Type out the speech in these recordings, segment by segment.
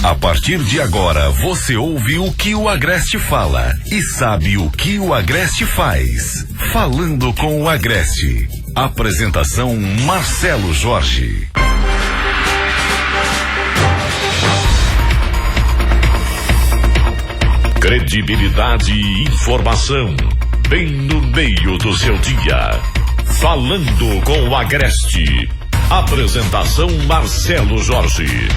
A partir de agora, você ouve o que o Agreste fala e sabe o que o Agreste faz. Falando com o Agreste. Apresentação Marcelo Jorge. Credibilidade e informação, bem no meio do seu dia. Falando com o Agreste. Apresentação Marcelo Jorge.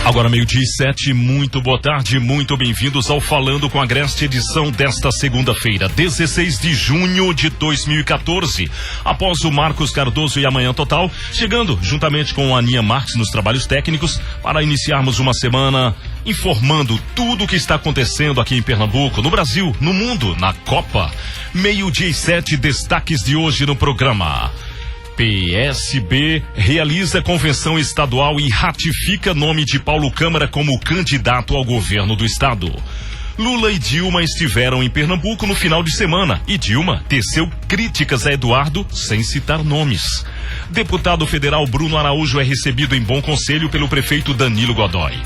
Agora 12:07, muito boa tarde, muito bem-vindos ao Falando com a Agreste, edição desta segunda-feira, 16 de junho de 2014. Após o Marcos Cardoso e a Manhã Total, chegando juntamente com a Aninha Marques nos trabalhos técnicos, para iniciarmos uma semana informando tudo o que está acontecendo aqui em Pernambuco, no Brasil, no mundo, na Copa. 12:07, destaques de hoje no programa. PSB realiza convenção estadual e ratifica nome de Paulo Câmara como candidato ao governo do estado. Lula e Dilma estiveram em Pernambuco no final de semana e Dilma teceu críticas a Eduardo sem citar nomes. Deputado federal Bruno Araújo é recebido em Bom Conselho pelo prefeito Danilo Godoy.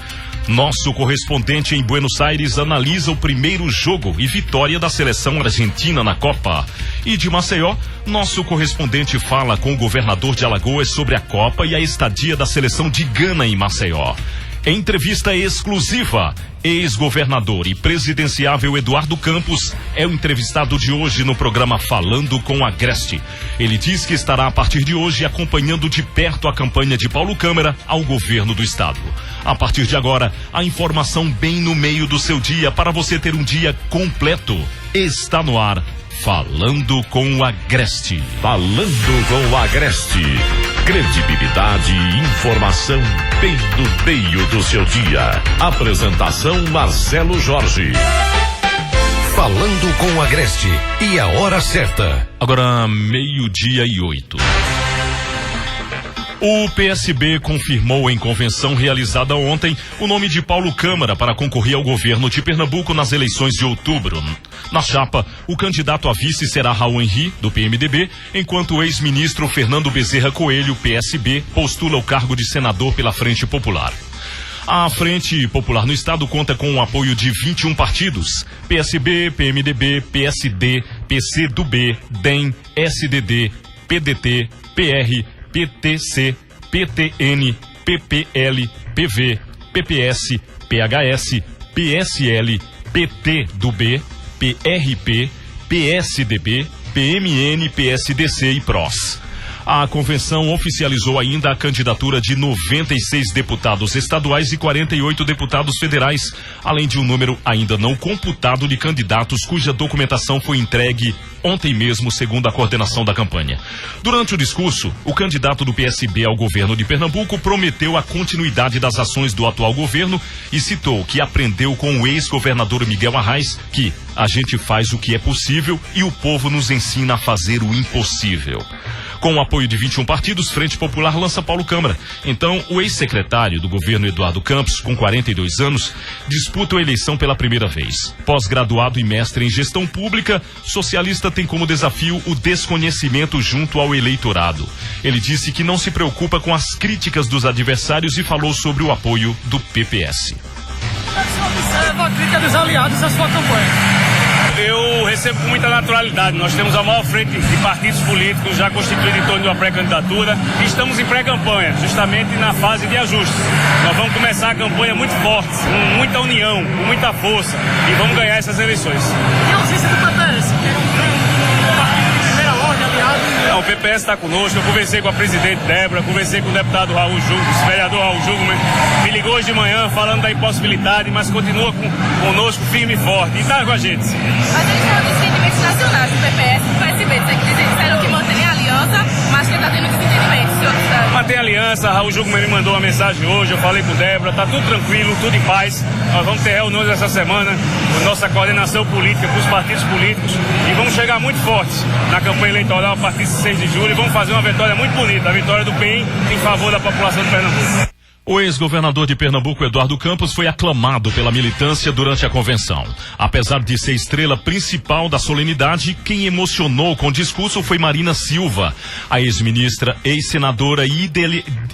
Nosso correspondente em Buenos Aires analisa o primeiro jogo e vitória da seleção argentina na Copa. E de Maceió, nosso correspondente fala com o governador de Alagoas sobre a Copa e a estadia da seleção de Gana em Maceió. Entrevista exclusiva. Ex-governador e presidenciável Eduardo Campos é o entrevistado de hoje no programa Falando com o Agreste. Ele diz que estará a partir de hoje acompanhando de perto a campanha de Paulo Câmara ao governo do estado. A partir de agora, a informação bem no meio do seu dia para você ter um dia completo. Está no ar. Falando com o Agreste. Falando com o Agreste. Credibilidade e informação bem no meio do seu dia. Apresentação Marcelo Jorge. Falando com o Agreste. E a hora certa. Agora 12:08. O PSB confirmou em convenção realizada ontem o nome de Paulo Câmara para concorrer ao governo de Pernambuco nas eleições de outubro. Na chapa, o candidato a vice será Raul Henri, do PMDB, enquanto o ex-ministro Fernando Bezerra Coelho, PSB, postula o cargo de senador pela Frente Popular. A Frente Popular no estado conta com o apoio de 21 partidos: PSB, PMDB, PSD, PCdoB, DEM, SDD, PDT, PR, PTC, PTN, PPL, PV, PPS, PHS, PSL, PT-do-B, PRP, PSDB, PMN, PSDC e PROS. A convenção oficializou ainda a candidatura de 96 deputados estaduais e 48 deputados federais, além de um número ainda não computado de candidatos cuja documentação foi entregue ontem mesmo, segundo a coordenação da campanha. Durante o discurso, o candidato do PSB ao governo de Pernambuco prometeu a continuidade das ações do atual governo e citou que aprendeu com o ex-governador Miguel Arraes que a gente faz o que é possível e o povo nos ensina a fazer o impossível. Com o apoio de 21 partidos, Frente Popular lança Paulo Câmara. Então, o ex-secretário do governo Eduardo Campos, com 42 anos, disputa a eleição pela primeira vez. Pós-graduado e mestre em gestão pública, socialista tem como desafio o desconhecimento junto ao eleitorado. Ele disse que não se preocupa com as críticas dos adversários e falou sobre o apoio do PPS. Como é que você observa a crítica dos aliados à sua campanha? Eu recebo com muita naturalidade. Nós temos a maior frente de partidos políticos já constituída em torno de uma pré-candidatura e estamos em pré-campanha, justamente na fase de ajustes. Nós vamos começar a campanha muito forte, com muita união, com muita força e vamos ganhar essas eleições. E a ausência do PPS? Um partido de primeira ordem, aliado? Não, o PPS está conosco. Eu conversei com a presidente Débora, conversei com o deputado Raul Júnior, o vereador Raul Júnior, me ligou hoje de manhã falando da impossibilidade, mas continua conosco firme e forte e está com a gente. Mas eles falam dos entendimentos nacionais do PPS e do PSB. Eles disseram que mantém a aliança, mas que está tendo desentendimentos. Mantém a aliança, Raul Júnior me mandou uma mensagem hoje, eu falei com Débora, está tudo tranquilo, tudo em paz. Nós vamos ter reuniões essa semana com nossa coordenação política, com os partidos políticos e vamos chegar muito fortes na campanha eleitoral a partir de 6 de julho e vamos fazer uma vitória muito bonita, a vitória do PEN em favor da população de Pernambuco. O ex-governador de Pernambuco, Eduardo Campos, foi aclamado pela militância durante a convenção. Apesar de ser estrela principal da solenidade, quem emocionou com o discurso foi Marina Silva, a ex-ministra, ex-senadora e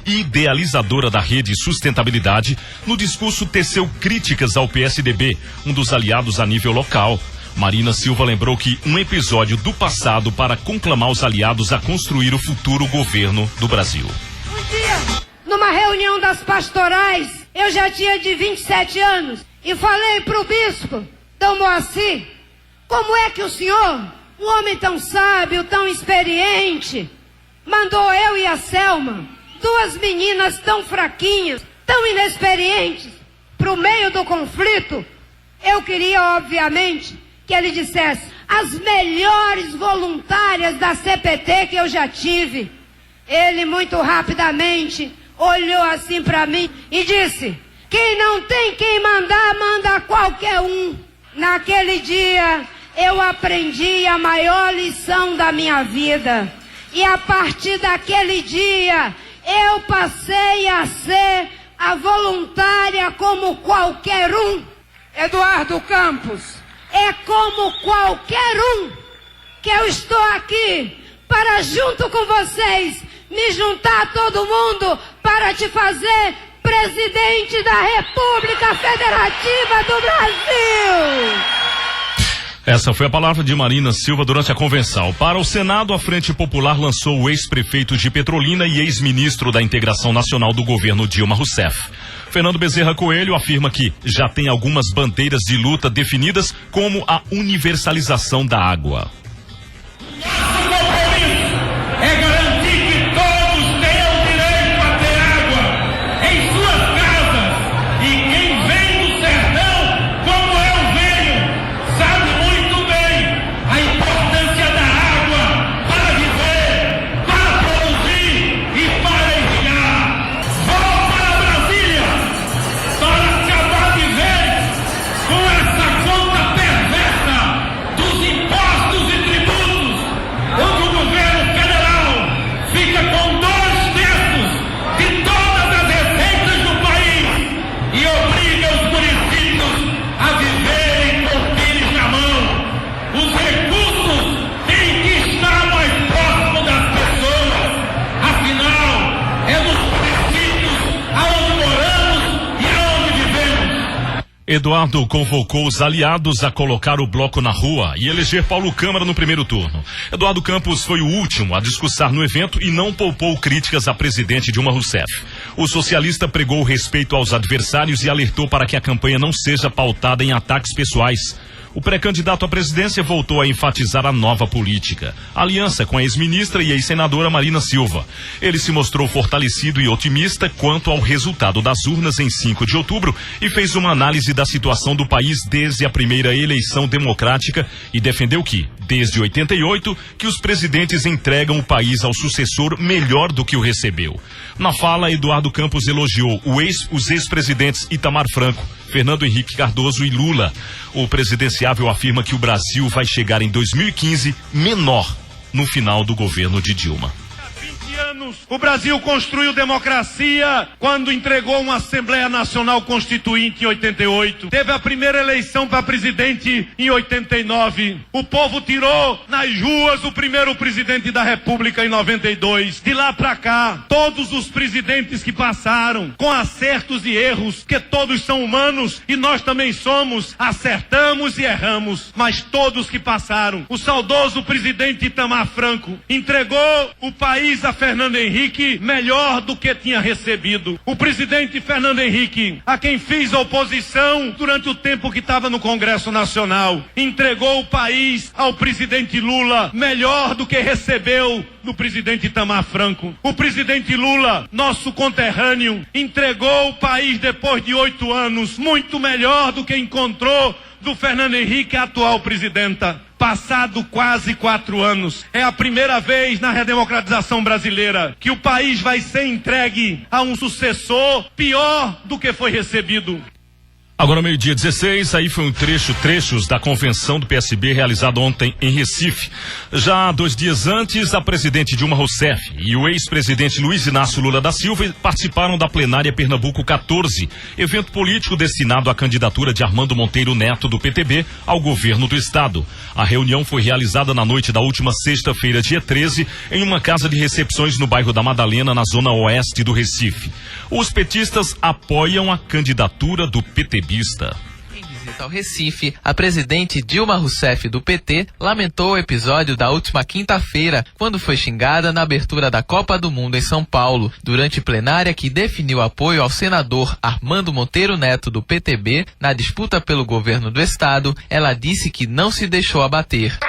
idealizadora da Rede Sustentabilidade. No discurso teceu críticas ao PSDB, um dos aliados a nível local. Marina Silva lembrou que um episódio do passado para conclamar os aliados a construir o futuro governo do Brasil. Numa reunião das pastorais, eu já tinha de 27 anos, e falei para o bispo, Dom Moacir, como é que o senhor, um homem tão sábio, tão experiente, mandou eu e a Selma, duas meninas tão fraquinhas, tão inexperientes, para o meio do conflito? Eu queria, obviamente, que ele dissesse, as melhores voluntárias da CPT que eu já tive. Ele, muito rapidamente, olhou assim para mim e disse, quem não tem quem mandar, manda qualquer um. Naquele dia, eu aprendi a maior lição da minha vida. E a partir daquele dia, eu passei a ser a voluntária como qualquer um. Eduardo Campos, é como qualquer um que eu estou aqui para, junto com vocês, me juntar a todo mundo para te fazer presidente da República Federativa do Brasil. Essa foi a palavra de Marina Silva durante a convenção. Para o Senado, a Frente Popular lançou o ex-prefeito de Petrolina e ex-ministro da Integração Nacional do governo Dilma Rousseff. Fernando Bezerra Coelho afirma que já tem algumas bandeiras de luta definidas, como a universalização da água. Eduardo convocou os aliados a colocar o bloco na rua e eleger Paulo Câmara no primeiro turno. Eduardo Campos foi o último a discursar no evento e não poupou críticas à presidente Dilma Rousseff. O socialista pregou o respeito aos adversários e alertou para que a campanha não seja pautada em ataques pessoais. O pré-candidato à presidência voltou a enfatizar a nova política, a aliança com a ex-ministra e ex-senadora Marina Silva. Ele se mostrou fortalecido e otimista quanto ao resultado das urnas em 5 de outubro e fez uma análise da situação do país desde a primeira eleição democrática e defendeu que, desde 88, que os presidentes entregam o país ao sucessor melhor do que o recebeu. Na fala, Eduardo Campos elogiou os ex-presidentes Itamar Franco, Fernando Henrique Cardoso e Lula. O presidenciável afirma que o Brasil vai chegar em 2015 menor no final do governo de Dilma. O Brasil construiu democracia quando entregou uma Assembleia Nacional Constituinte em 88. Teve a primeira eleição para presidente em 89. O povo tirou nas ruas o primeiro presidente da República em 92. De lá para cá, todos os presidentes que passaram, com acertos e erros, porque todos são humanos e nós também somos, acertamos e erramos, mas todos que passaram. O saudoso presidente Itamar Franco entregou o país a Fernando Henrique melhor do que tinha recebido. O presidente Fernando Henrique, a quem fiz oposição durante o tempo que estava no Congresso Nacional, entregou o país ao presidente Lula melhor do que recebeu do presidente Itamar Franco. O presidente Lula, nosso conterrâneo, entregou o país depois de 8 anos muito melhor do que encontrou do Fernando Henrique, a atual presidenta. Passado quase 4 anos, é a primeira vez na redemocratização brasileira que o país vai ser entregue a um sucessor pior do que foi recebido. Agora, meio-dia 16, aí foi trechos da convenção do PSB realizada ontem em Recife. Já 2 dias antes, a presidente Dilma Rousseff e o ex-presidente Luiz Inácio Lula da Silva participaram da plenária Pernambuco 14, evento político destinado à candidatura de Armando Monteiro Neto do PTB ao governo do estado. A reunião foi realizada na noite da última sexta-feira, dia 13, em uma casa de recepções no bairro da Madalena, na zona oeste do Recife. Os petistas apoiam a candidatura do PTB. Em visita ao Recife, a presidente Dilma Rousseff do PT lamentou o episódio da última quinta-feira, quando foi xingada na abertura da Copa do Mundo em São Paulo. Durante plenária que definiu apoio ao senador Armando Monteiro Neto do PTB na disputa pelo governo do estado, ela disse que não se deixou abater.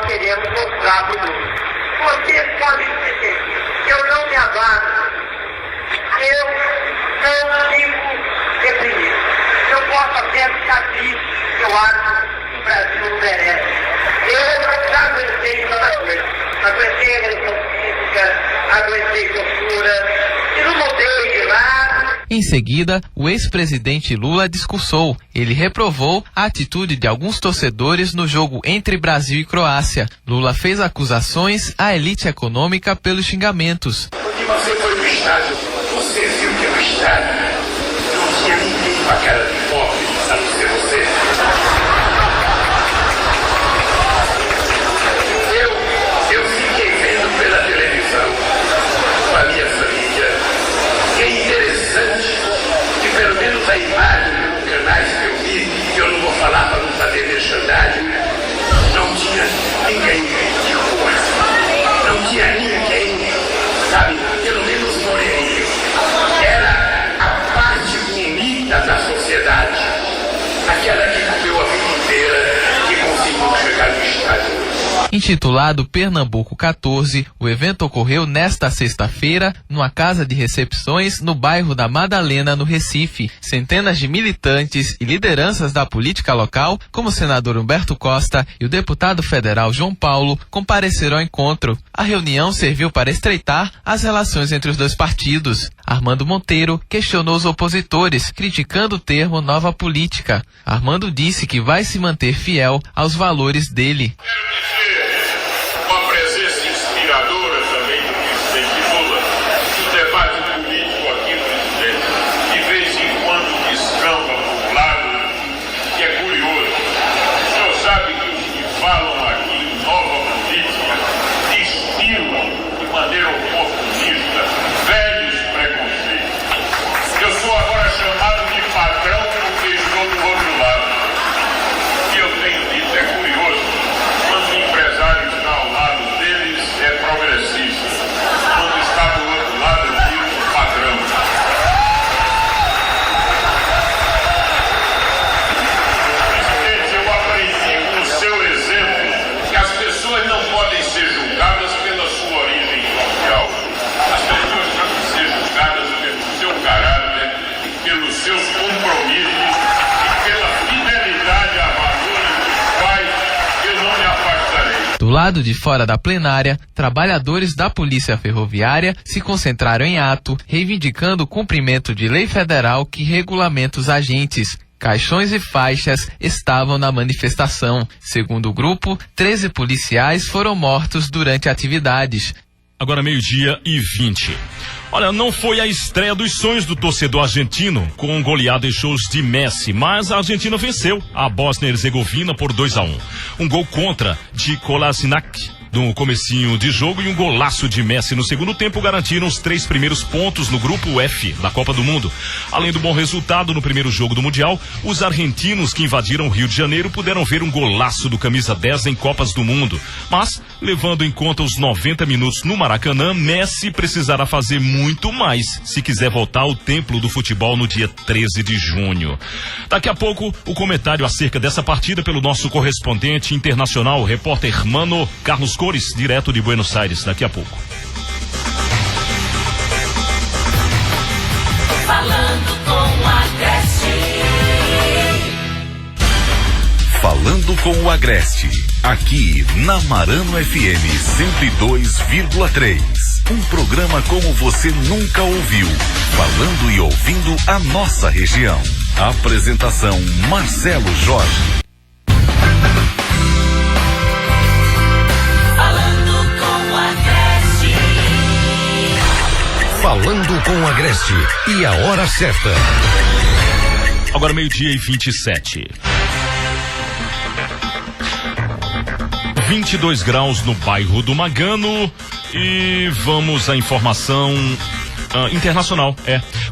Queremos mostrar para o mundo. Vocês podem dizer que eu não me abalo, eu não fico deprimido. Eu posso até ficar triste, eu acho que o Brasil não merece. Eu já aguentei tanta coisa. Aguentei agressão física, aguentei tortura, e não mudei de lado. Em seguida, o ex-presidente Lula discursou. Ele reprovou a atitude de alguns torcedores no jogo entre Brasil e Croácia. Lula fez acusações à elite econômica pelos xingamentos. Onde você foi no estádio, você viu que no estádio não tinha ninguém com a cara de pobre, a não ser você. Eu fiquei vendo pela televisão com a minha família. É interessante que pelo menos a imagem dos canais que eu vi, que eu não vou falar para não fazer merchandising, não tinha ninguém de cor, não tinha ninguém, sabe, pelo menos moreno. Era a parte bonita da sociedade, aquela que viveu a vida inteira e conseguiu chegar no estádio. Intitulado Pernambuco 14, o evento ocorreu nesta sexta-feira numa casa de recepções no bairro da Madalena, no Recife. Centenas de militantes e lideranças da política local, como o senador Humberto Costa e o deputado federal João Paulo, compareceram ao encontro. A reunião serviu para estreitar as relações entre os dois partidos. Armando Monteiro questionou os opositores, criticando o termo nova política. Armando disse que vai se manter fiel aos valores dele. Uma presença inspiradora também do presidente Lula no debate político aqui, presidente. De vez em quando descamba por um lado, que é curioso. O senhor sabe que os que falam aqui em nova política despilam de maneira oportunista velhos preconceitos. Eu sou agora chamado de patrão porque estou do outro lado. O que eu tenho dito é curioso. Quando o empresário está ao lado deles, é progressista. Quando está do outro lado, vira padrão. Presidente, eu aprendi com o seu exemplo que as pessoas não podem ser julgadas pela sua origem social. As pessoas têm que ser julgadas pelo seu caráter, pelos seus compromissos e pela fidelidade a valores dos quais eu não me afastarei. Do lado de fora da plenária, trabalhadores da Polícia Ferroviária se concentraram em ato, reivindicando o cumprimento de lei federal que regulamenta os agentes. Caixões e faixas estavam na manifestação. Segundo o grupo, 13 policiais foram mortos durante atividades. Agora 12:20. Olha, não foi a estreia dos sonhos do torcedor argentino com goleada e shows de Messi, mas a Argentina venceu a Bósnia e Herzegovina por 2-1. Um gol contra de Kolasinac no comecinho de jogo e um golaço de Messi no segundo tempo garantiram os 3 primeiros pontos no grupo F da Copa do Mundo. Além do bom resultado no primeiro jogo do Mundial, os argentinos que invadiram o Rio de Janeiro puderam ver um golaço do camisa 10 em Copas do Mundo. Mas, levando em conta os 90 minutos no Maracanã, Messi precisará fazer muito mais se quiser voltar ao templo do futebol no dia 13 de junho. Daqui a pouco, o comentário acerca dessa partida pelo nosso correspondente internacional, o repórter Mano Carlos Cores, direto de Buenos Aires, daqui a pouco. Falando com a Grécia. Falando com o Agreste, aqui na Marano FM 102,3. Um programa como você nunca ouviu, falando e ouvindo a nossa região. Apresentação Marcelo Jorge. Falando com o Agreste e a hora certa. Agora 12:27. 22 graus no bairro do Magano. E vamos à informação internacional.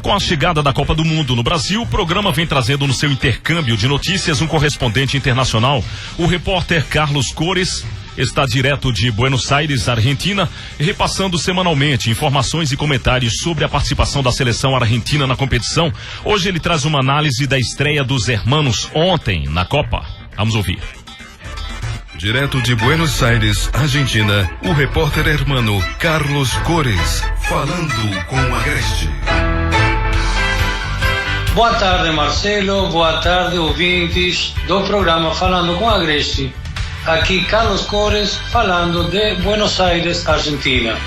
Com a chegada da Copa do Mundo no Brasil, o programa vem trazendo no seu intercâmbio de notícias um correspondente internacional. O repórter Carlos Cores está direto de Buenos Aires, Argentina, repassando semanalmente informações e comentários sobre a participação da seleção argentina na competição. Hoje ele traz uma análise da estreia dos hermanos ontem na Copa. Vamos ouvir. Direto de Buenos Aires, Argentina, o repórter hermano Carlos Cores, falando com o Agreste. Boa tarde, Marcelo. Boa tarde, ouvintes do programa Falando com o Agreste. Aqui Carlos Cores, falando de Buenos Aires, Argentina.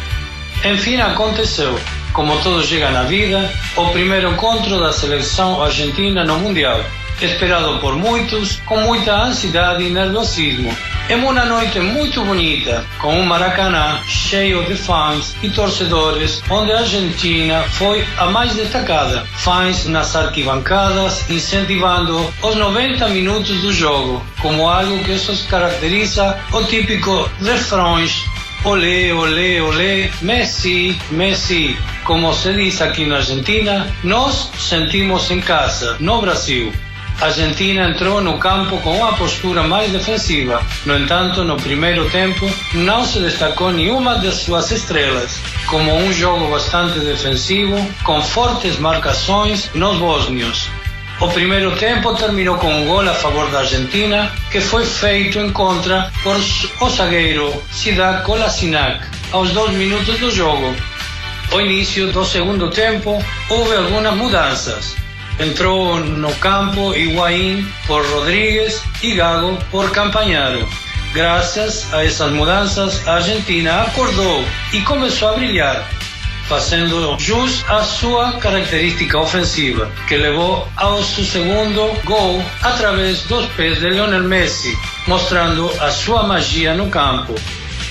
Enfim, aconteceu, como tudo chega na vida, o primeiro encontro da seleção argentina no Mundial, esperado por muitos, com muita ansiedade e nervosismo. Em uma noite muito bonita, com um Maracanã cheio de fãs e torcedores, onde a Argentina foi a mais destacada. Fãs nas arquibancadas, incentivando os 90 minutos do jogo, como algo que os caracteriza, o típico refrões: olé, olé, olé, Messi, Messi. Como se diz aqui na Argentina, nós sentimos em casa, no Brasil. A Argentina entrou no campo com uma postura mais defensiva. No entanto, no primeiro tempo, não se destacou nenhuma das suas estrelas, como um jogo bastante defensivo, com fortes marcações nos bósnios. O primeiro tempo terminou com um gol a favor da Argentina, que foi feito em contra por o zagueiro Sedat Kolasinac, aos 2 minutos do jogo. Ao início do segundo tempo, houve algumas mudanças. Entrou no campo Higuaín por Rodríguez e Gago por Campagnaro. Graças a essas mudanças, a Argentina acordou e começou a brilhar, fazendo jus à sua característica ofensiva, que levou ao seu segundo gol através dos pés de Lionel Messi, mostrando a sua magia no campo.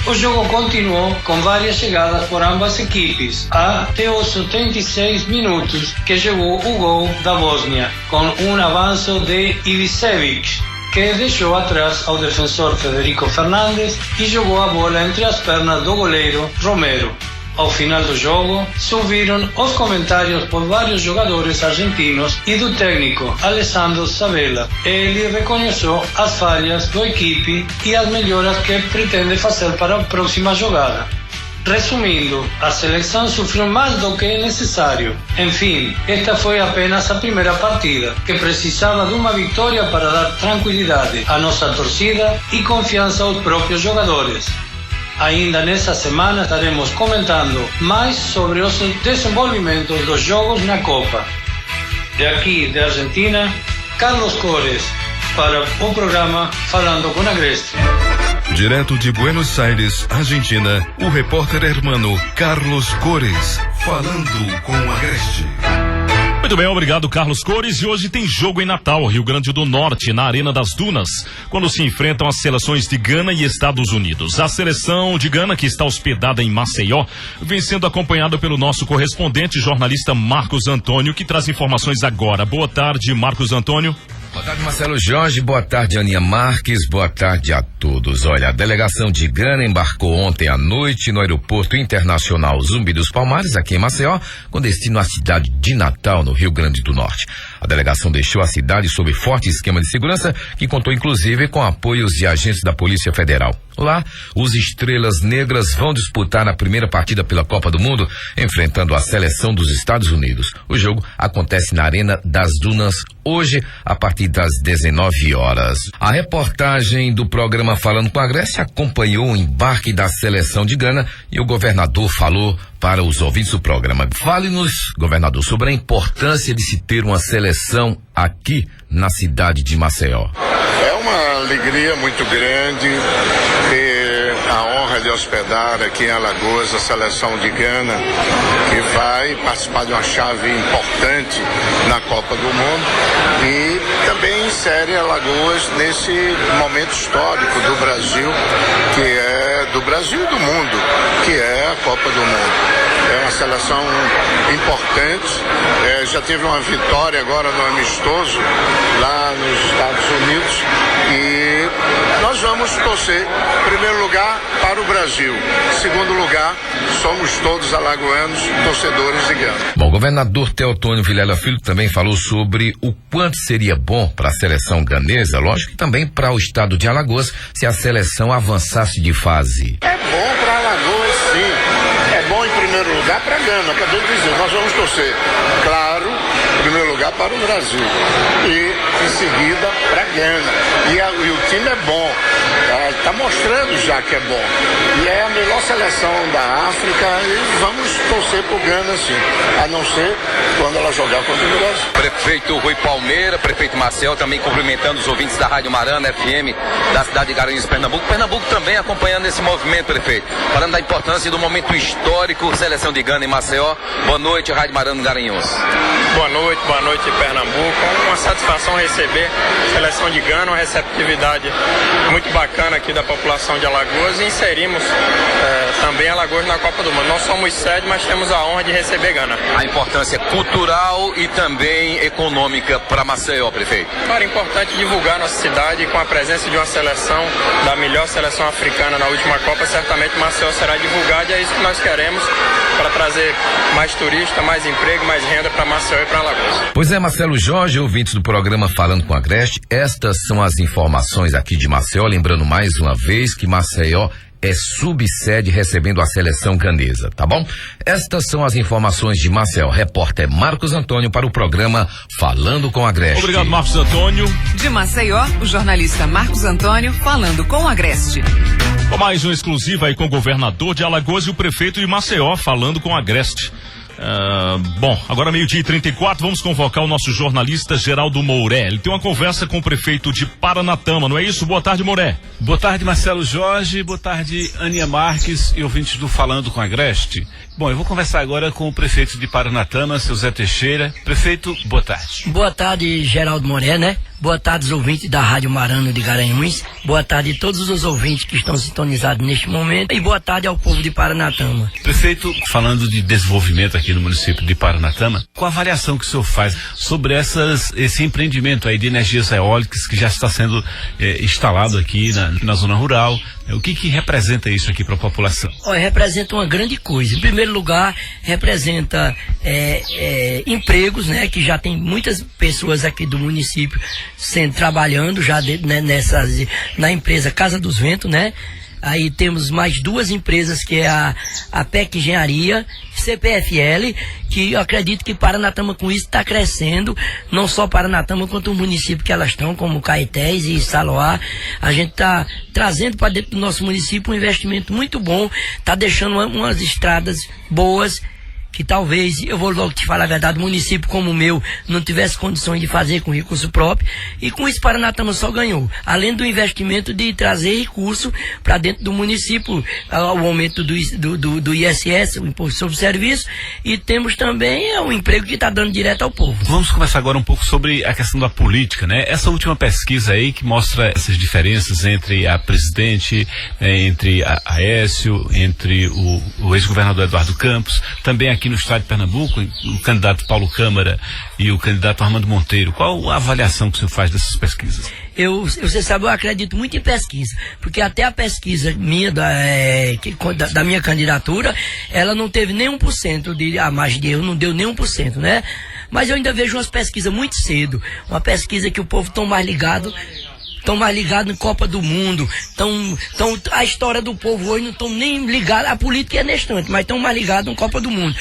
O jogo continuou com várias chegadas por ambas equipes, até os 76 minutos, que chegou o gol da Bósnia, com um avanço de Ibisevic, que deixou atrás ao defensor Federico Fernandes e jogou a bola entre as pernas do goleiro Romero. Ao final do jogo, se ouviram os comentários por vários jogadores argentinos e do técnico Alessandro Sabella. Ele reconheceu as falhas da equipe e as melhoras que pretende fazer para a próxima jogada. Resumindo, a seleção sofreu mais do que é necessário. Enfim, esta foi apenas a primeira partida, que precisava de uma vitória para dar tranquilidade à nossa torcida e confiança aos próprios jogadores. Ainda nessa semana estaremos comentando mais sobre os desenvolvimentos dos jogos na Copa. De aqui, de Argentina, Carlos Cores, para o programa Falando com Agreste. Direto de Buenos Aires, Argentina, o repórter hermano Carlos Cores, falando com o Agreste. Muito bem, obrigado Carlos Cores. E hoje tem jogo em Natal, Rio Grande do Norte, na Arena das Dunas, quando se enfrentam as seleções de Gana e Estados Unidos. A seleção de Gana, que está hospedada em Maceió, vem sendo acompanhada pelo nosso correspondente jornalista Marcos Antônio, que traz informações agora. Boa tarde, Marcos Antônio. Boa tarde, Marcelo Jorge. Boa tarde, Aninha Marques. Boa tarde a todos. Olha, a delegação de Gana embarcou ontem à noite no Aeroporto Internacional Zumbi dos Palmares, aqui em Maceió, com destino à cidade de Natal, no Rio Grande do Norte. A delegação deixou a cidade sob forte esquema de segurança, que contou inclusive com apoios de agentes da Polícia Federal. Lá, os Estrelas Negras vão disputar a primeira partida pela Copa do Mundo, enfrentando a seleção dos Estados Unidos. O jogo acontece na Arena das Dunas hoje, a partir das 19 horas. A reportagem do programa Falando com a Agreste acompanhou o embarque da seleção de Gana e o governador falou para os ouvintes do programa. Fale-nos, governador, sobre a importância de se ter uma seleção seleção aqui na cidade de Maceió. É uma alegria muito grande ter a honra de hospedar aqui em Alagoas a seleção de Gana, que vai participar de uma chave importante na Copa do Mundo e também insere Alagoas nesse momento histórico do Brasil, que é do Brasil e do mundo, que é a Copa do Mundo. É uma seleção importante, já teve uma vitória agora no amistoso lá nos Estados Unidos e nós vamos torcer, em primeiro lugar, para o Brasil. Em segundo lugar, somos todos alagoanos, torcedores de Gana. Bom, o governador Teotônio Vilela Filho também falou sobre o quanto seria bom para a seleção ganesa, lógico, e também para o estado de Alagoas, se a seleção avançasse de fase. É bom para Alagoas, sim. É bom, em primeiro lugar, para Gana. Acabei de dizer, nós vamos torcer, claro, em primeiro lugar, para o Brasil. E, em seguida, para Gana. E o time é bom. Está mostrando já que é bom. E é a melhor seleção da África e vamos torcer por Gana, sim. A não ser quando ela jogar contra o Brasil. Prefeito Rui Palmeira, prefeito Marcel, também cumprimentando os ouvintes da Rádio Marana FM, da cidade de Garanhuns, Pernambuco. Pernambuco também acompanhando esse movimento, prefeito. Falando da importância do momento histórico, seleção de Gana em Maceió. Boa noite, Rádio Marana Garanhuns. Boa noite, Pernambuco. É uma satisfação receber a seleção de Gana, uma receptividade muito bacana aqui da população de Alagoas e inserimos também Alagoas na Copa do Mundo. Nós somos sede, mas temos a honra de receber Gana. A importância cultural e também econômica para Maceió, prefeito. Claro, é importante divulgar nossa cidade com a presença de uma seleção, da melhor seleção africana na última Copa, certamente Maceió será divulgada e é isso que nós queremos para trazer mais turista, mais emprego, mais renda para Maceió e para Alagoas. Pois é, Marcelo Jorge, ouvintes do programa Falando com a Agreste, estas são as informações aqui de Maceió, lembrando mais uma vez que Maceió é subsede recebendo a seleção ganesa, tá bom? Estas são as informações de Maceió. Repórter Marcos Antônio para o programa Falando com a Agreste. Obrigado, Marcos Antônio. De Maceió, o jornalista Marcos Antônio falando com a Agreste. Com mais uma exclusiva aí com o governador de Alagoas e o prefeito de Maceió falando com a Agreste. Bom, agora 12:34, vamos convocar o nosso jornalista Geraldo Mouré. Ele tem uma conversa com o prefeito de Paranatama, não é isso? Boa tarde, Mouré. Boa tarde, Marcelo Jorge, boa tarde, Aninha Marques e ouvintes do Falando com a Agreste. Bom, eu vou conversar agora com o prefeito de Paranatama, seu Zé Teixeira. Prefeito, boa tarde. Boa tarde, Geraldo Mouré, né? Boa tarde, os ouvintes da Rádio Marana de Garanhuns. Boa tarde a todos os ouvintes que estão sintonizados neste momento. E boa tarde ao povo de Paranatama. Prefeito, falando de desenvolvimento aqui no município de Paranatama, qual a avaliação que o senhor faz sobre esse empreendimento aí de energias eólicas que já está sendo instalado aqui na zona rural? O que representa isso aqui para a população? Representa uma grande coisa. Em primeiro lugar, representa empregos, né? Que já tem muitas pessoas aqui do município trabalhando já na empresa Casa dos Ventos, né? Aí temos mais duas empresas, que é a PEC Engenharia, CPFL, que eu acredito que Paranatama com isso está crescendo, não só Paranatama quanto o município que elas estão, como Caetés e Saloá. A gente está trazendo para dentro do nosso município um investimento muito bom, está deixando umas estradas boas, que talvez, eu vou logo te falar a verdade, o município como o meu não tivesse condições de fazer com recurso próprio, e com isso Paranatama só ganhou, além do investimento de trazer recurso para dentro do município, o aumento do ISS, o Imposto sobre Serviço, e temos também o emprego que está dando direto ao povo. Vamos conversar agora um pouco sobre a questão da política, né? Essa última pesquisa aí que mostra essas diferenças entre a presidente, entre a Aécio, entre o ex-governador Eduardo Campos, também aqui no estado de Pernambuco, o candidato Paulo Câmara e o candidato Armando Monteiro. Qual a avaliação que o senhor faz dessas pesquisas? Você sabe, eu acredito muito em pesquisa, porque até a pesquisa minha, da minha candidatura, ela não teve nem 1% de a margem de erro, não deu nem 1%, né? Mas eu ainda vejo umas pesquisas muito cedo, uma pesquisa que o povo estão mais ligado em Copa do Mundo, a história do povo hoje não estão nem ligados, a política é nestante, mas estão mais ligados em Copa do Mundo.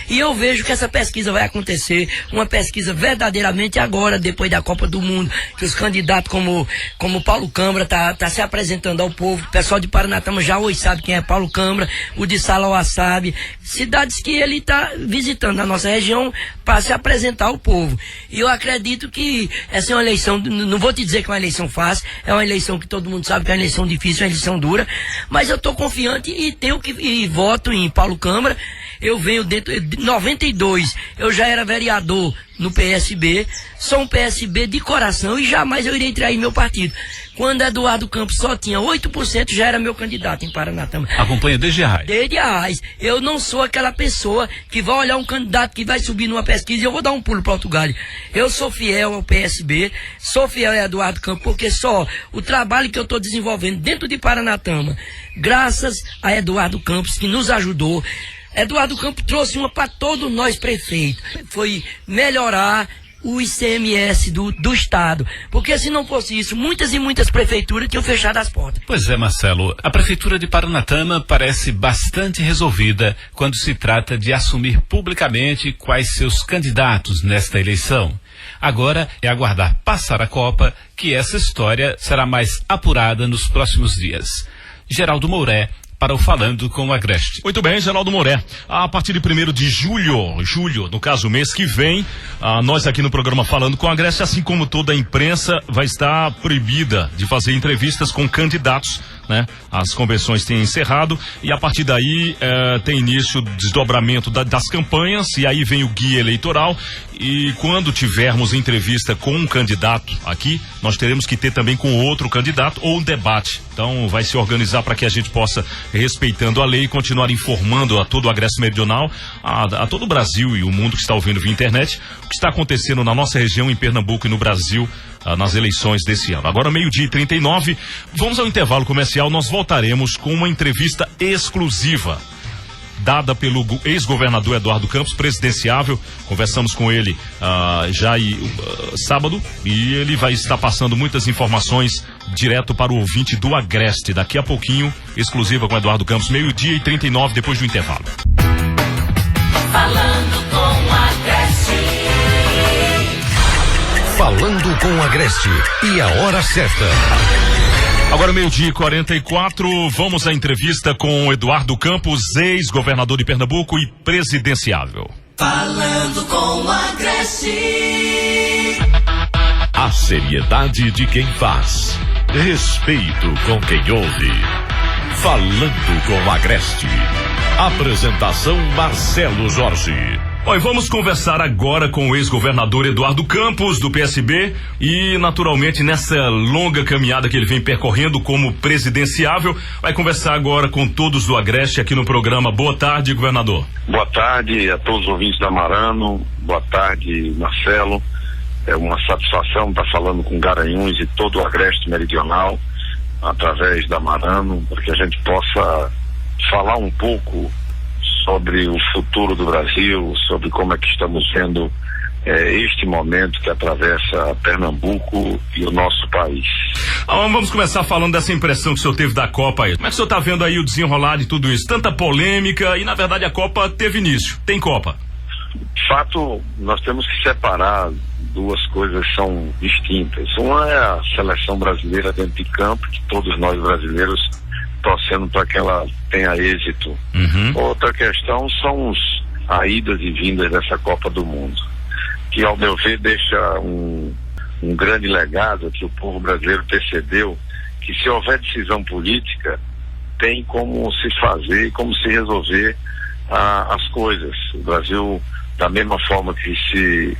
E eu vejo que essa pesquisa vai acontecer, uma pesquisa verdadeiramente agora, depois da Copa do Mundo, que os candidatos como Paulo Câmara tá se apresentando ao povo. O pessoal de Paranatama já hoje sabe quem é Paulo Câmara, o de Salauá sabe, cidades que ele está visitando na nossa região para se apresentar ao povo. E eu acredito que essa é uma eleição, não vou te dizer que é uma eleição fácil, é uma eleição que todo mundo sabe que é uma eleição difícil, é uma eleição dura, mas eu estou confiante e voto em Paulo Câmara. Eu venho dentro de 92, eu já era vereador no PSB, sou um PSB de coração e jamais eu irei trair meu partido. Quando Eduardo Campos só tinha 8%, já era meu candidato em Paranatama. Acompanha desde a raiz. Desde a raiz. Eu não sou aquela pessoa que vai olhar um candidato que vai subir numa pesquisa e eu vou dar um pulo para Portugal. Eu sou fiel ao PSB, sou fiel a Eduardo Campos, porque só o trabalho que eu estou desenvolvendo dentro de Paranatama, graças a Eduardo Campos, que nos ajudou. Eduardo Campos trouxe uma para todos nós prefeitos. Foi melhorar o ICMS do Estado. Porque se não fosse isso, muitas e muitas prefeituras tinham fechado as portas. Pois é, Marcelo. A Prefeitura de Paranatama parece bastante resolvida quando se trata de assumir publicamente quais seus candidatos nesta eleição. Agora é aguardar passar a Copa, que essa história será mais apurada nos próximos dias. Geraldo Mouré, para o Falando com o Agreste. Muito bem, Geraldo Mouré. A partir de 1º de julho, no caso, mês que vem, nós aqui no programa Falando com o Agreste, assim como toda a imprensa, vai estar proibida de fazer entrevistas com candidatos, né? As convenções têm encerrado e a partir daí tem início o desdobramento das campanhas e aí vem o guia eleitoral e quando tivermos entrevista com um candidato aqui, nós teremos que ter também com outro candidato ou um debate. Então vai se organizar para que a gente possa, respeitando a lei, continuar informando a todo o Agreste Meridional, a todo o Brasil e o mundo que está ouvindo via internet, o que está acontecendo na nossa região, em Pernambuco e no Brasil, nas eleições desse ano. Agora 12:39, vamos ao intervalo comercial, nós voltaremos com uma entrevista exclusiva dada pelo ex-governador Eduardo Campos, presidenciável. Conversamos com ele sábado e ele vai estar passando muitas informações direto para o ouvinte do Agreste. Daqui a pouquinho, exclusiva com Eduardo Campos, 12:39, depois do intervalo. Falando com o Agreste. Falando com o Agreste. E a hora certa. Agora 12:44, vamos à entrevista com Eduardo Campos, ex-governador de Pernambuco e presidenciável. Falando com o Agreste. A seriedade de quem faz. Respeito com quem ouve. Falando com o Agreste. Apresentação Marcelo Jorge. Oi, vamos conversar agora com o ex-governador Eduardo Campos, do PSB, e naturalmente nessa longa caminhada que ele vem percorrendo como presidenciável, vai conversar agora com todos do Agreste aqui no programa. Boa tarde, governador. Boa tarde a todos os ouvintes da Marano, boa tarde, Marcelo. É uma satisfação estar falando com Garanhuns e todo o Agreste Meridional através da Marano, para que a gente possa falar um pouco sobre o futuro do Brasil, sobre como é que estamos vendo este momento que atravessa Pernambuco e o nosso país. Vamos começar falando dessa impressão que o senhor teve da Copa aí. Como é que o senhor está vendo aí o desenrolar de tudo isso? Tanta polêmica e, na verdade, a Copa teve início. Tem Copa. De fato, nós temos que separar duas coisas que são distintas. Uma é a seleção brasileira dentro de campo, que todos nós brasileiros torcendo para que ela tenha êxito. Outra questão são as idas e vindas dessa Copa do Mundo, que ao meu ver deixa um grande legado, que o povo brasileiro percebeu que se houver decisão política tem como se fazer e como se resolver as coisas. O Brasil, da mesma forma que se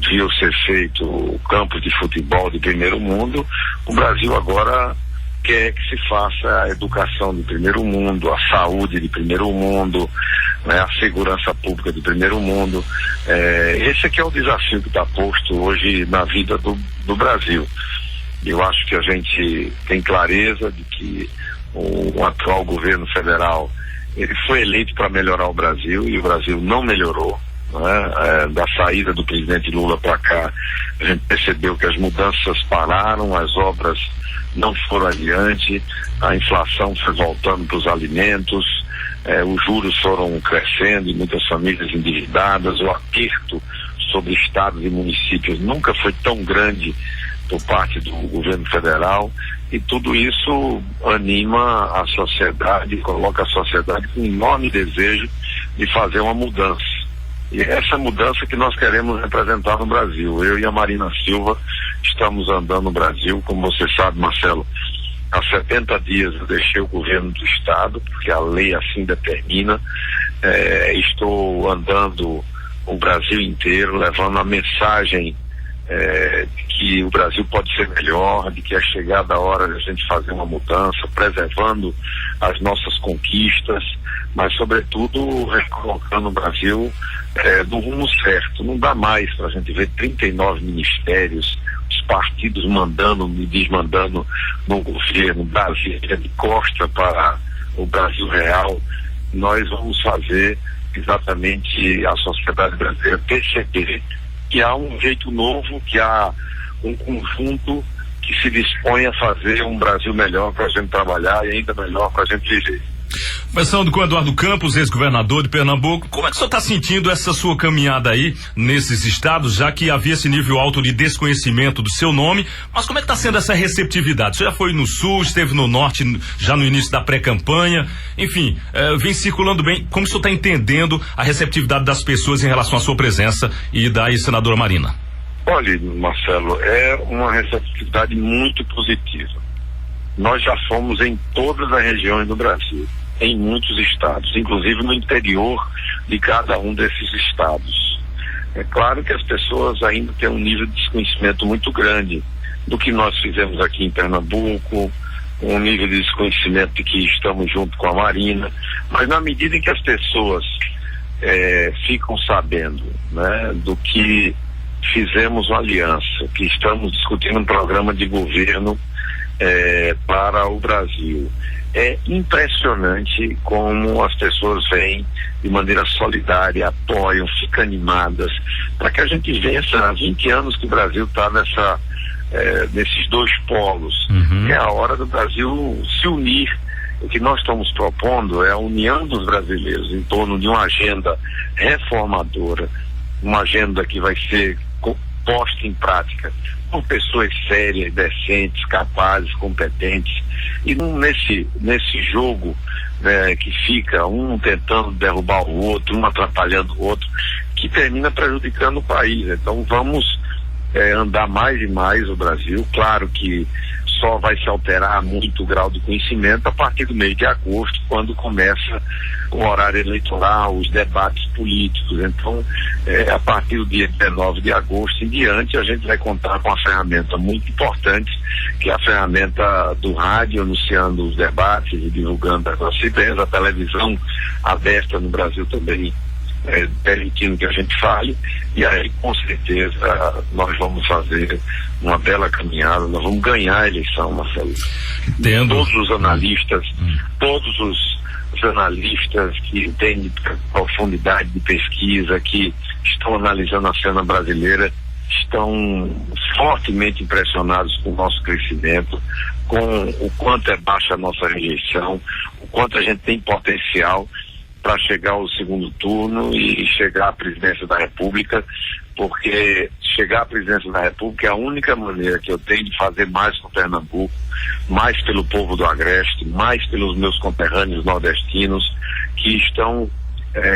viu ser feito campos de futebol de primeiro mundo, o Brasil agora quer que se faça a educação de primeiro mundo, a saúde de primeiro mundo, né, a segurança pública de primeiro mundo. Esse aqui é o desafio que está posto hoje na vida do Brasil. Eu acho que a gente tem clareza de que o atual governo federal ele foi eleito para melhorar o Brasil e o Brasil não melhorou. Né? Da saída do presidente Lula para cá, a gente percebeu que as mudanças pararam, as obras não foram adiante, a inflação foi voltando para os alimentos, os juros foram crescendo e muitas famílias endividadas, o aperto sobre estados e municípios nunca foi tão grande por parte do governo federal, e tudo isso anima a sociedade, coloca a sociedade com um enorme desejo de fazer uma mudança. E é essa mudança que nós queremos representar no Brasil. Eu e a Marina Silva estamos andando no Brasil, como você sabe, Marcelo, há 70 dias eu deixei o governo do estado, porque a lei assim determina. Estou andando o Brasil inteiro, levando a mensagem de que o Brasil pode ser melhor, de que é chegada a hora de a gente fazer uma mudança, preservando as nossas conquistas, mas sobretudo recolocando o Brasil no rumo certo. Não dá mais para a gente ver 39 ministérios, os partidos mandando e desmandando no governo, Brasil de costa para o Brasil real. Nós vamos fazer exatamente a sociedade brasileira perceber que há um jeito novo, que há um conjunto que se dispõe a fazer um Brasil melhor para a gente trabalhar e ainda melhor para a gente viver. Começando com o Eduardo Campos, ex-governador de Pernambuco, como é que o senhor está sentindo essa sua caminhada aí nesses estados, já que havia esse nível alto de desconhecimento do seu nome, mas como é que está sendo essa receptividade? O senhor já foi no sul, esteve no norte já no início da pré-campanha, enfim, vem circulando bem. Como o senhor está entendendo a receptividade das pessoas em relação à sua presença e da senadora Marina? Olha, Marcelo, é uma receptividade muito positiva. Nós já fomos em todas as regiões do Brasil, em muitos estados, inclusive no interior de cada um desses estados. É claro que as pessoas ainda têm um nível de desconhecimento muito grande do que nós fizemos aqui em Pernambuco, um nível de desconhecimento de que estamos junto com a Marina, mas na medida em que as pessoas ficam sabendo, né, do que fizemos uma aliança, que estamos discutindo um programa de governo para o Brasil. É impressionante como as pessoas vêm de maneira solidária, apoiam, ficam animadas, para que a gente vença. Há 20 anos que o Brasil está nesses dois polos. É a hora do Brasil se unir. O que nós estamos propondo é a união dos brasileiros em torno de uma agenda reformadora, uma agenda que vai ser posta em prática por pessoas sérias, decentes, capazes, competentes, e nesse jogo, né, que fica um tentando derrubar o outro, um atrapalhando o outro, que termina prejudicando o país. Então vamos andar mais e mais o Brasil. Claro que só vai se alterar muito o grau de conhecimento a partir do mês de agosto, quando começa o horário eleitoral, os debates políticos. Então, a partir do dia 19 de agosto em diante, a gente vai contar com uma ferramenta muito importante, que é a ferramenta do rádio, anunciando os debates e divulgando as nossas ideias, a televisão aberta no Brasil também, permitindo que a gente fale, e aí com certeza nós vamos fazer uma bela caminhada, nós vamos ganhar a eleição, Marcelo. Entendo. Todos os analistas, que têm profundidade de pesquisa, que estão analisando a cena brasileira, estão fortemente impressionados com o nosso crescimento, com o quanto é baixa a nossa rejeição, o quanto a gente tem potencial para chegar ao segundo turno e chegar à presidência da República, porque chegar à presidência da República é a única maneira que eu tenho de fazer mais com Pernambuco, mais pelo povo do Agreste, mais pelos meus conterrâneos nordestinos, que estão,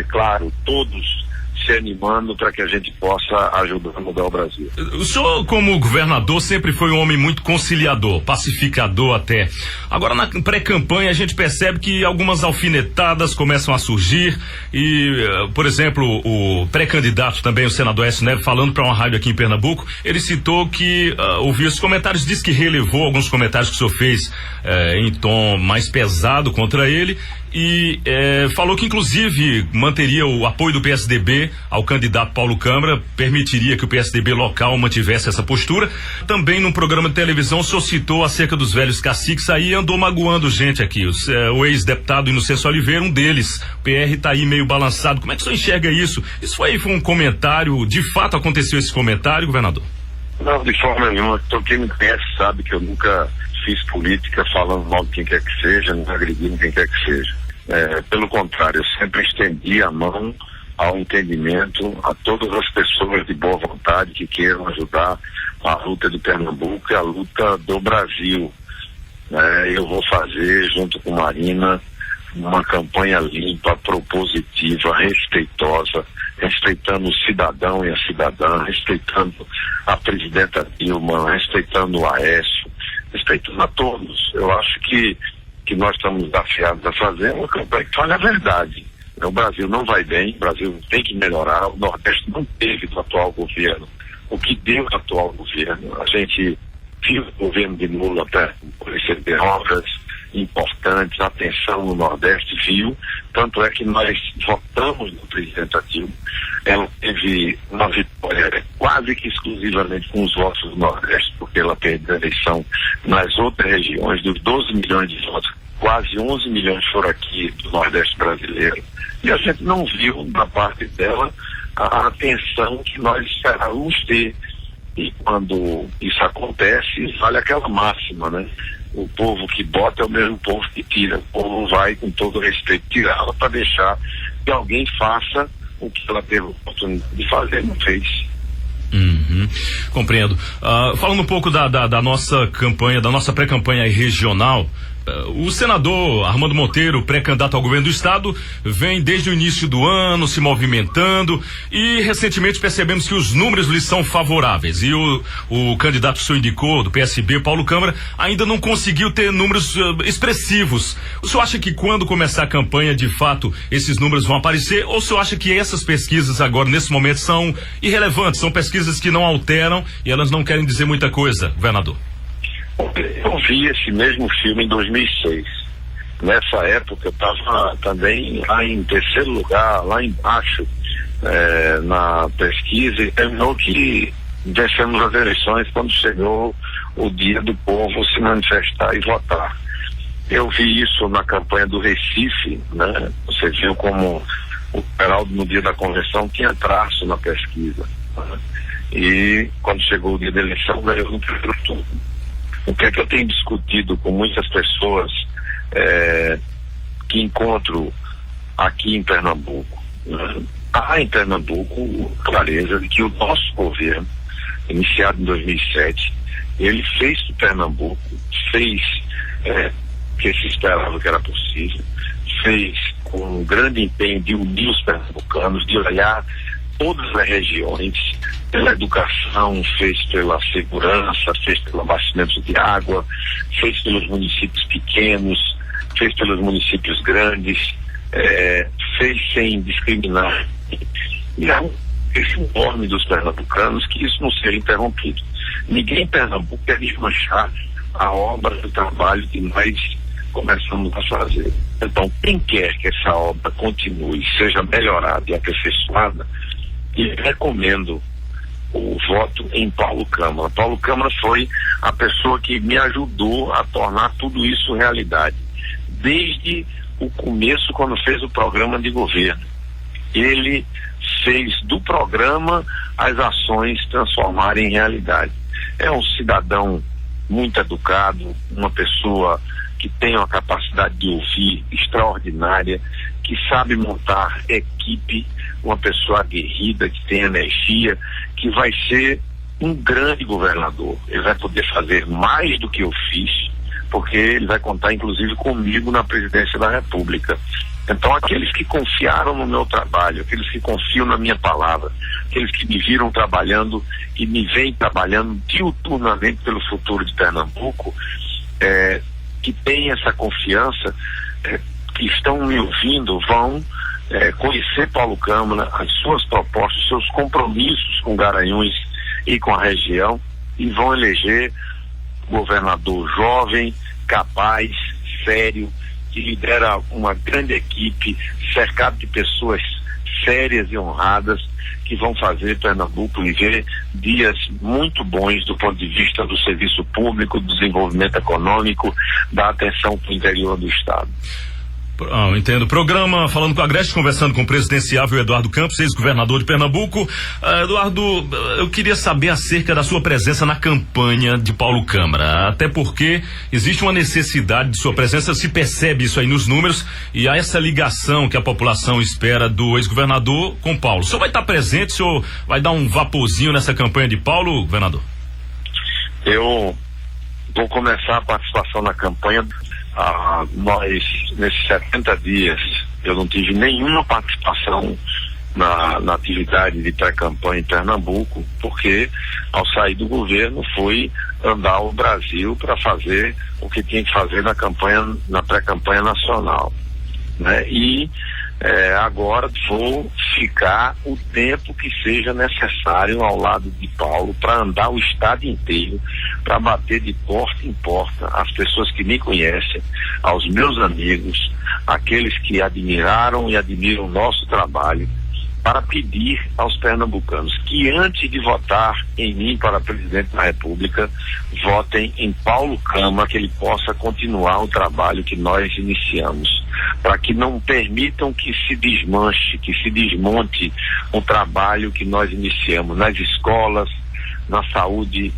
claro, todos se animando para que a gente possa ajudar a mudar o Brasil. O senhor, como governador, sempre foi um homem muito conciliador, pacificador até. Agora, na pré-campanha, a gente percebe que algumas alfinetadas começam a surgir e, por exemplo, o pré-candidato também, o senador Aécio Neves, falando para uma rádio aqui em Pernambuco, ele citou que ouviu esses comentários, disse que relevou alguns comentários que o senhor fez em tom mais pesado contra ele, e falou que inclusive manteria o apoio do PSDB ao candidato Paulo Câmara, permitiria que o PSDB local mantivesse essa postura. Também num programa de televisão o senhor citou acerca dos velhos caciques, aí andou magoando gente aqui, o ex-deputado Inocêncio Oliveira, um deles, o PR tá aí meio balançado. Como é que o senhor enxerga isso? Isso foi um comentário, de fato aconteceu esse comentário, governador? Não, de forma nenhuma. Quem me conhece sabe que eu nunca fiz política falando mal de quem quer que seja, não agredindo quem quer que seja. Pelo contrário, eu sempre estendi a mão ao entendimento a todas as pessoas de boa vontade que queiram ajudar a luta de Pernambuco e a luta do Brasil. Eu vou fazer, junto com Marina, uma campanha limpa, propositiva, respeitosa, respeitando o cidadão e a cidadã, respeitando a presidenta Dilma, respeitando o Aécio, respeitando a todos. Eu acho que nós estamos desafiados a fazer uma campanha que fale a verdade. O Brasil não vai bem, o Brasil tem que melhorar, o Nordeste não teve do atual governo o que deu do atual governo. A gente viu o governo de Lula até por receber obras importantes, a atenção no Nordeste viu, tanto é que nós votamos no presidente Dilma. Ela teve uma vitória quase que exclusivamente com os votos do Nordeste, porque ela perdeu a eleição nas outras regiões. Dos 12 milhões de votos, quase 11 milhões foram aqui do Nordeste brasileiro. E a gente não viu da parte dela a atenção que nós esperávamos ter. E quando isso acontece, vale aquela máxima, né? O povo que bota é o mesmo povo que tira. O povo vai, com todo respeito, tirá-la para deixar que alguém faça o que ela teve a oportunidade de fazer, não fez. Compreendo. Falando um pouco da nossa campanha, da nossa pré-campanha regional, o senador Armando Monteiro, pré-candidato ao governo do estado, vem desde o início do ano se movimentando e recentemente percebemos que os números lhe são favoráveis e o candidato que o senhor indicou, do PSB, Paulo Câmara, ainda não conseguiu ter números expressivos. O senhor acha que quando começar a campanha, de fato, esses números vão aparecer, ou o senhor acha que essas pesquisas agora, nesse momento, são irrelevantes, são pesquisas que não alteram e elas não querem dizer muita coisa, governador? Eu vi esse mesmo filme em 2006. Nessa época eu estava também lá em terceiro lugar, lá embaixo, na pesquisa, e terminou que vencemos as eleições quando chegou o dia do povo se manifestar e votar. Eu vi isso na campanha do Recife, né? Você viu como o Geraldo, no dia da convenção, tinha traço na pesquisa, né? E quando chegou o dia da eleição, ganhou no primeiro turno. O que é que eu tenho discutido com muitas pessoas que encontro aqui em Pernambuco? Há em Pernambuco clareza de que o nosso governo, iniciado em 2007, ele fez que Pernambuco, fez que se esperava que era possível, fez com um grande empenho de unir os pernambucanos, de olhar todas as regiões, pela educação, fez pela segurança, fez pelo abastecimento de água, fez pelos municípios pequenos, fez pelos municípios grandes, fez sem discriminar. E há esse enorme dos pernambucanos que isso não seja interrompido. Ninguém em Pernambuco quer desmanchar a obra do trabalho que nós começamos a fazer. Então, quem quer que essa obra continue, seja melhorada e aperfeiçoada, e recomendo o voto em Paulo Câmara. Paulo Câmara foi a pessoa que me ajudou a tornar tudo isso realidade. Desde o começo, quando fez o programa de governo, ele fez do programa as ações transformarem em realidade. É um cidadão muito educado, uma pessoa que tem uma capacidade de ouvir extraordinária, que sabe montar equipe, uma pessoa aguerrida, que tem energia, que vai ser um grande governador. Ele vai poder fazer mais do que eu fiz, porque ele vai contar inclusive comigo na presidência da República. Então, aqueles que confiaram no meu trabalho, aqueles que confiam na minha palavra, aqueles que me viram trabalhando e me vêm trabalhando diuturnamente pelo futuro de Pernambuco, que têm essa confiança, que estão me ouvindo, vão conhecer Paulo Câmara, as suas propostas, os seus compromissos com Garanhuns e com a região, e vão eleger governador jovem, capaz, sério, que lidera uma grande equipe, cercado de pessoas sérias e honradas, que vão fazer Pernambuco viver dias muito bons do ponto de vista do serviço público, do desenvolvimento econômico, da atenção para o interior do estado. Entendo. Programa Falando com a Agreste, conversando com o presidenciável Eduardo Campos, ex-governador de Pernambuco. Eduardo, eu queria saber acerca da sua presença na campanha de Paulo Câmara, até porque existe uma necessidade de sua presença, se percebe isso aí nos números, e há essa ligação que a população espera do ex-governador com Paulo. O senhor vai estar presente, o senhor vai dar um vaporzinho nessa campanha de Paulo, governador? Eu vou começar a participação na campanha. Nós, nesses 70 dias, eu não tive nenhuma participação na atividade de pré-campanha em Pernambuco, porque ao sair do governo fui andar o Brasil para fazer o que tinha que fazer na pré-campanha nacional, né? E agora vou ficar o tempo que seja necessário ao lado de Paulo para andar o estado inteiro, para bater de porta em porta as pessoas que me conhecem, aos meus amigos, aqueles que admiraram e admiram o nosso trabalho, para pedir aos pernambucanos que antes de votar em mim para presidente da República, votem em Paulo Câmara, que ele possa continuar o trabalho que nós iniciamos, para que não permitam que se desmanche, que se desmonte o trabalho que nós iniciamos nas escolas, na saúde,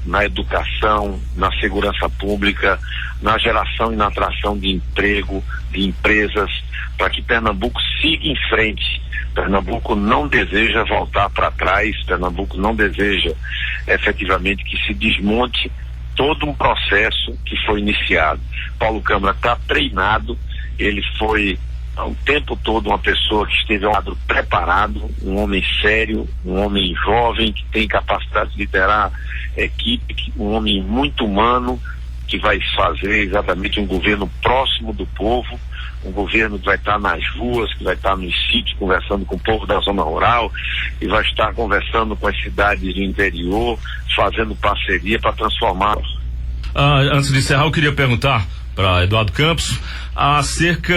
na educação, na segurança pública, na geração e na atração de emprego, de empresas, para que Pernambuco siga em frente. Pernambuco não deseja voltar para trás, Pernambuco não deseja efetivamente que se desmonte todo um processo que foi iniciado. Paulo Câmara está treinado, ele foi o tempo todo uma pessoa que esteve ao lado preparado, um homem sério, um homem jovem que tem capacidade de liderar equipe, um homem muito humano, que vai fazer exatamente um governo próximo do povo, um governo que vai estar nas ruas, que vai estar nos sítios conversando com o povo da zona rural, e vai estar conversando com as cidades do interior, fazendo parceria para transformar. Antes de encerrar, eu queria perguntar para Eduardo Campos acerca,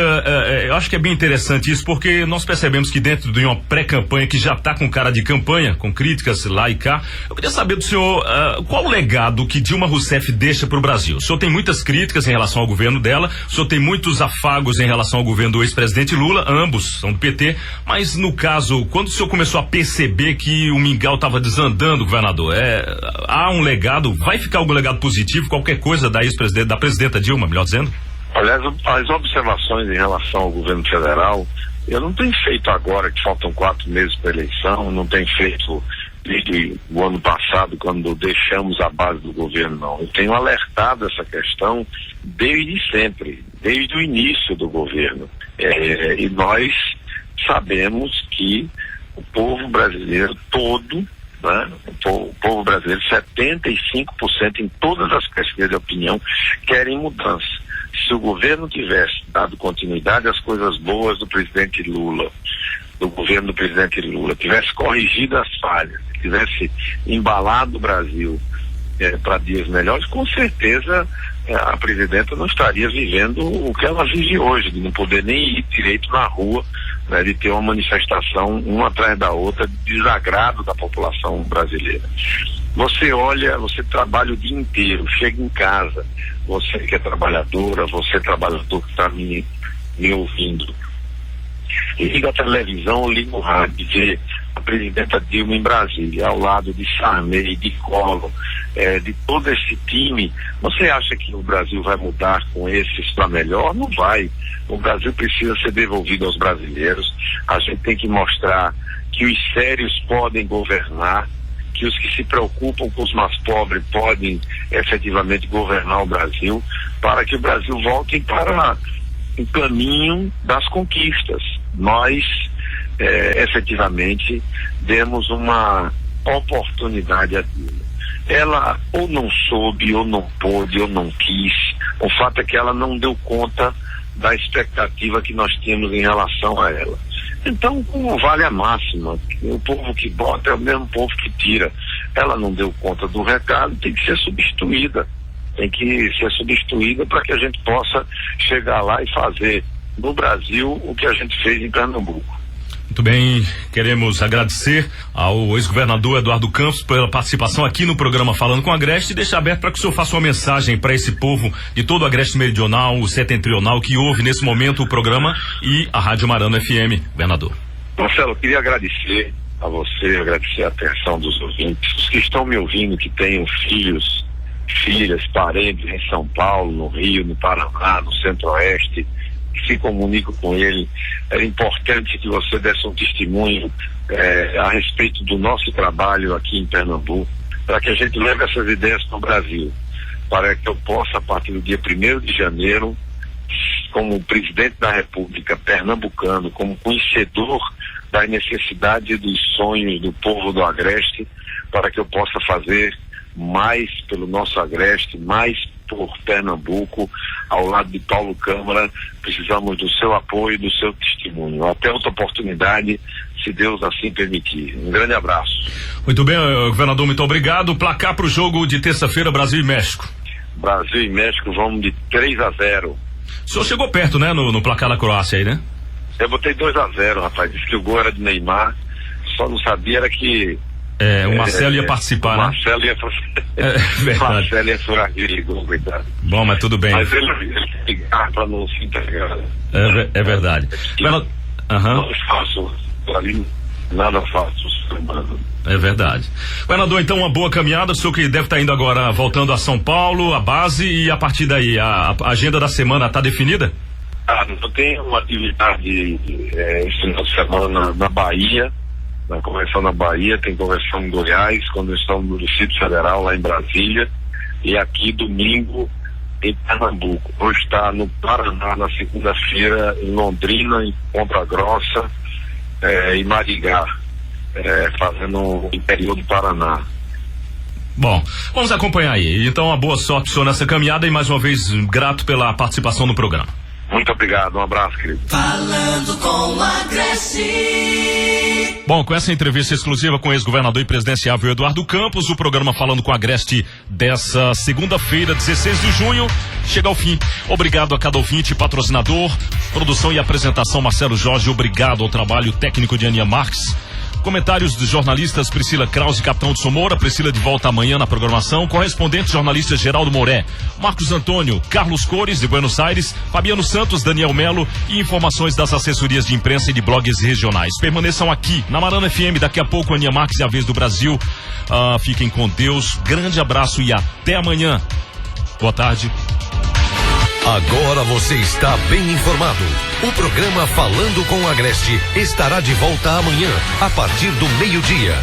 eu acho que é bem interessante isso, porque nós percebemos que dentro de uma pré-campanha que já está com cara de campanha, com críticas lá e cá, eu queria saber do senhor qual o legado que Dilma Rousseff deixa para o Brasil. O senhor tem muitas críticas em relação ao governo dela, o senhor tem muitos afagos em relação ao governo do ex-presidente Lula, ambos são do PT, mas no caso, quando o senhor começou a perceber que o mingau estava desandando, governador, há um legado, vai ficar algum legado positivo, qualquer coisa da ex-presidente, da presidenta Dilma, melhor dizendo? Aliás, as observações em relação ao governo federal, eu não tenho feito agora, que faltam 4 meses para a eleição, não tenho feito desde o ano passado, quando deixamos a base do governo, não. Eu tenho alertado essa questão desde sempre, desde o início do governo. E nós sabemos que o povo brasileiro todo, né, o povo brasileiro, 75% em todas as pesquisas de opinião, querem mudança. Se o governo tivesse dado continuidade às coisas boas do presidente Lula, do governo do presidente Lula, tivesse corrigido as falhas, tivesse embalado o Brasil para dias melhores, com certeza a presidenta não estaria vivendo o que ela vive hoje, de não poder nem ir direito na rua, né, de ter uma manifestação uma atrás da outra de desagrado da população brasileira. Você olha, você trabalha o dia inteiro, chega em casa, você que é trabalhadora, você trabalhador que está me ouvindo, liga a televisão, liga o rádio, vê a presidenta Dilma em Brasília, ao lado de Sarney, de Collor, de todo esse time. Você acha que o Brasil vai mudar com esses para melhor? Não vai. O Brasil precisa ser devolvido aos brasileiros. A gente tem que mostrar que os sérios podem governar, que os que se preocupam com os mais pobres podem efetivamente governar o Brasil, para que o Brasil volte para o caminho das conquistas. Nós efetivamente demos uma oportunidade a Dilma. Ela ou não soube, ou não pôde, ou não quis. O fato é que ela não deu conta da expectativa que nós tínhamos em relação a ela. Então, como vale a máxima, o povo que bota é o mesmo povo que tira. Ela não deu conta do recado, tem que ser substituída. Tem que ser substituída para que a gente possa chegar lá e fazer no Brasil o que a gente fez em Pernambuco. Muito bem, queremos agradecer ao ex-governador Eduardo Campos pela participação aqui no programa Falando com a Agreste e deixar aberto para que o senhor faça uma mensagem para esse povo de todo o Agreste Meridional, o Setentrional, que ouve nesse momento o programa e a Rádio Marano FM. Governador. Marcelo, eu queria agradecer a você, agradecer a atenção dos ouvintes, os que estão me ouvindo, que tenham filhos, filhas, parentes em São Paulo, no Rio, no Paraná, no Centro-Oeste, que se comunicam com ele. Era importante que você desse um testemunho a respeito do nosso trabalho aqui em Pernambuco, para que a gente leve essas ideias para o Brasil, para que eu possa, a partir do dia 1º de janeiro, como presidente da República pernambucano, como conhecedor das necessidades e dos sonhos do povo do Agreste, para que eu possa fazer mais pelo nosso Agreste, mais por Pernambuco, ao lado de Paulo Câmara. Precisamos do seu apoio e do seu testemunho. Até outra oportunidade, se Deus assim permitir. Um grande abraço. Muito bem, governador, muito obrigado. Placar para o jogo de terça-feira, Brasil e México. Brasil e México, vamos de 3-0. O senhor chegou perto, né, no placar da Croácia aí, né? Eu botei 2-0, rapaz. Disse que o gol era de Neymar, só não sabia era que o Marcelo ia participar, né? Marcelo ia Marcelo ia furar aquele gol, coitado. Bom, mas tudo bem. Mas ele ligar pra não se entregar. É verdade. Não faço ali, nada faço, semana. É verdade. Governador, então uma boa caminhada, o senhor que deve estar indo agora, voltando a São Paulo, a base, e a partir daí, a agenda da semana está definida? Eu tenho uma atividade esse final de semana na Bahia, na convenção na Bahia, tem convenção em Goiás, convenção no Distrito Federal lá em Brasília, e aqui domingo em Pernambuco. Vou estar no Paraná na segunda-feira, em Londrina, em Ponta Grossa, em Marigá, fazendo o interior do Paraná. Bom, vamos acompanhar aí. Então, uma boa sorte, senhor, nessa caminhada, e mais uma vez grato pela participação no programa. Muito obrigado, um abraço, querido. Falando com a Agreste. Bom, com essa entrevista exclusiva com o ex-governador e presidenciável Eduardo Campos, o programa Falando com a Agreste dessa segunda-feira, 16 de junho, chega ao fim. Obrigado a cada ouvinte e patrocinador. Produção e apresentação Marcelo Jorge. Obrigado ao trabalho técnico de Aninha Marques. Comentários dos jornalistas Priscila Krause e Capitão de Somoura. Priscila de volta amanhã na programação. Correspondentes jornalistas Geraldo Moré, Marcos Antônio, Carlos Cores de Buenos Aires, Fabiano Santos, Daniel Melo, e informações das assessorias de imprensa e de blogs regionais. Permaneçam aqui na Marano FM. Daqui a pouco Aninha Marques e a Vez do Brasil. Fiquem com Deus. Grande abraço e até amanhã. Boa tarde. Agora você está bem informado. O programa Falando com o Agreste estará de volta amanhã, a partir do meio-dia.